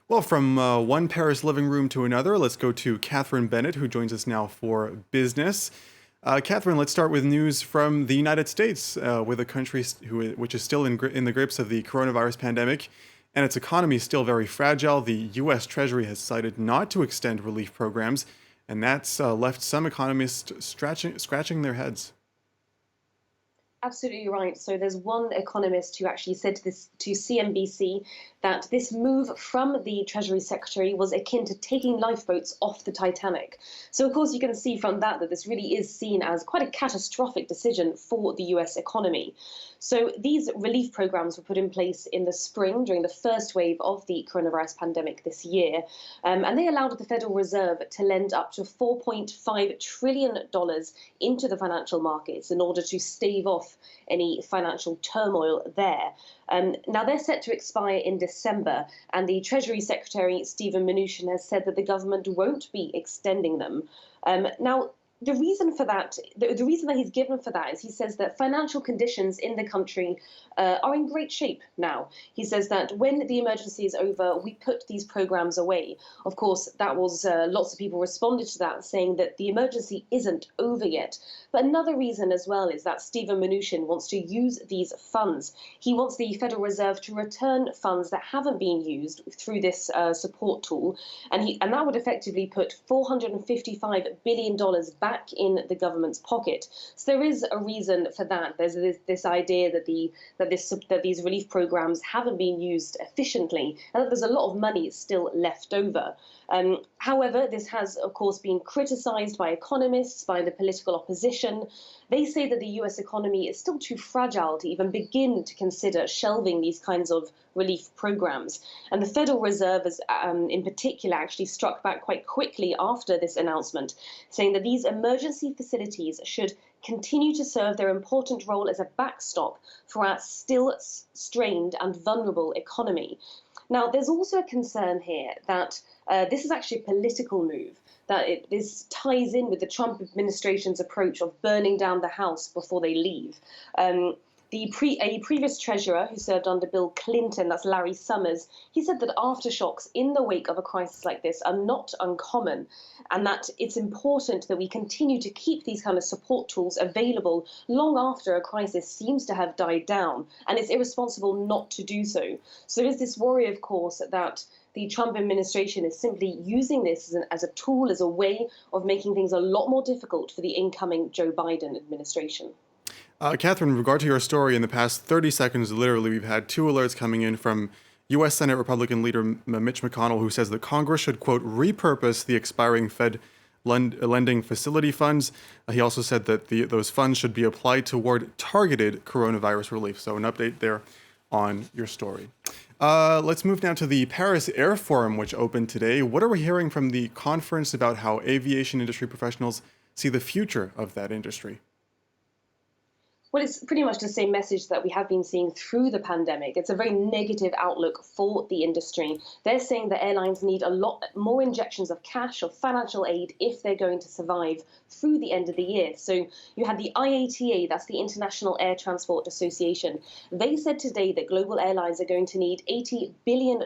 Well, from one Paris living room to another, let's go to Catherine Bennett, who joins us now for business. Catherine, let's start with news from the United States, with a country which is still in the grips of the coronavirus pandemic, and its economy is still very fragile. The U.S. Treasury has decided not to extend relief programs, and that's left some economists scratching their heads. Absolutely right. So there's one economist who actually said to CNBC that this move from the Treasury Secretary was akin to taking lifeboats off the Titanic. So of course you can see from that this really is seen as quite a catastrophic decision for the US economy. So these relief programs were put in place in the spring during the first wave of the coronavirus pandemic this year, and they allowed the Federal Reserve to lend up to $4.5 trillion into the financial markets in order to stave off any financial turmoil there. Now, they're set to expire in December, and the Treasury Secretary, Stephen Mnuchin, has said that the government won't be extending them. Now, the reason for that, the reason that he's given for that is he says that financial conditions in the country are in great shape now. He says that when the emergency is over, we put these programs away. Of course, that was lots of people responded to that, saying that the emergency isn't over yet. But another reason as well is that Stephen Mnuchin wants to use these funds. He wants the Federal Reserve to return funds that haven't been used through this support tool, and that would effectively put $455 billion back in the government's pocket. So there is a reason for that. There's this idea that these relief programs haven't been used efficiently, and that there's a lot of money still left over. However, this has, of course, been criticized by economists, by the political opposition. They say that the US economy is still too fragile to even begin to consider shelving these kinds of relief programs. And the Federal Reserve, in particular, actually struck back quite quickly after this announcement, saying that these emergency facilities should continue to serve their important role as a backstop for our still strained and vulnerable economy. Now, there's also a concern here that this is actually a political move, that this ties in with the Trump administration's approach of burning down the house before they leave. A previous treasurer who served under Bill Clinton, that's Larry Summers, he said that aftershocks in the wake of a crisis like this are not uncommon, and that it's important that we continue to keep these kind of support tools available long after a crisis seems to have died down, and it's irresponsible not to do so. So there is this worry, of course, that the Trump administration is simply using this as a tool, as a way of making things a lot more difficult for the incoming Joe Biden administration. Catherine, in regard to your story, in the past 30 seconds, literally, we've had two alerts coming in from U.S. Senate Republican leader Mitch McConnell, who says that Congress should, quote, repurpose the expiring Fed lending facility funds. He also said that those funds should be applied toward targeted coronavirus relief. So an update there on your story. Let's move now to the Paris Air Forum, which opened today. What are we hearing from the conference about how aviation industry professionals see the future of that industry? Well, it's pretty much the same message that we have been seeing through the pandemic. It's a very negative outlook for the industry. They're saying that airlines need a lot more injections of cash or financial aid if they're going to survive through the end of the year. So you had the IATA, that's the International Air Transport Association. They said today that global airlines are going to need $80 billion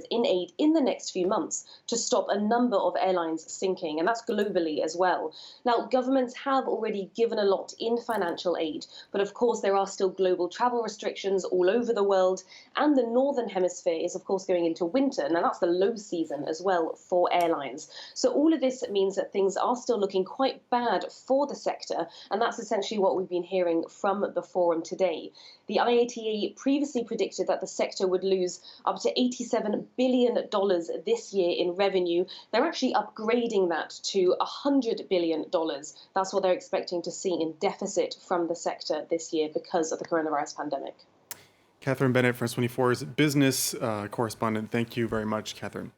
in aid in the next few months to stop a number of airlines sinking, and that's globally as well. Now, governments have already given a lot in financial aid, but of course, there are still global travel restrictions all over the world. And the Northern Hemisphere is, of course, going into winter. And that's the low season as well for airlines. So all of this means that things are still looking quite bad for the sector. And that's essentially what we've been hearing from the forum today. The IATA previously predicted that the sector would lose up to $87 billion this year in revenue. They're actually upgrading that to $100 billion. That's what they're expecting to see in deficit from the sector this year because of the coronavirus pandemic. Catherine Bennett, France 24's business correspondent. Thank you very much, Catherine.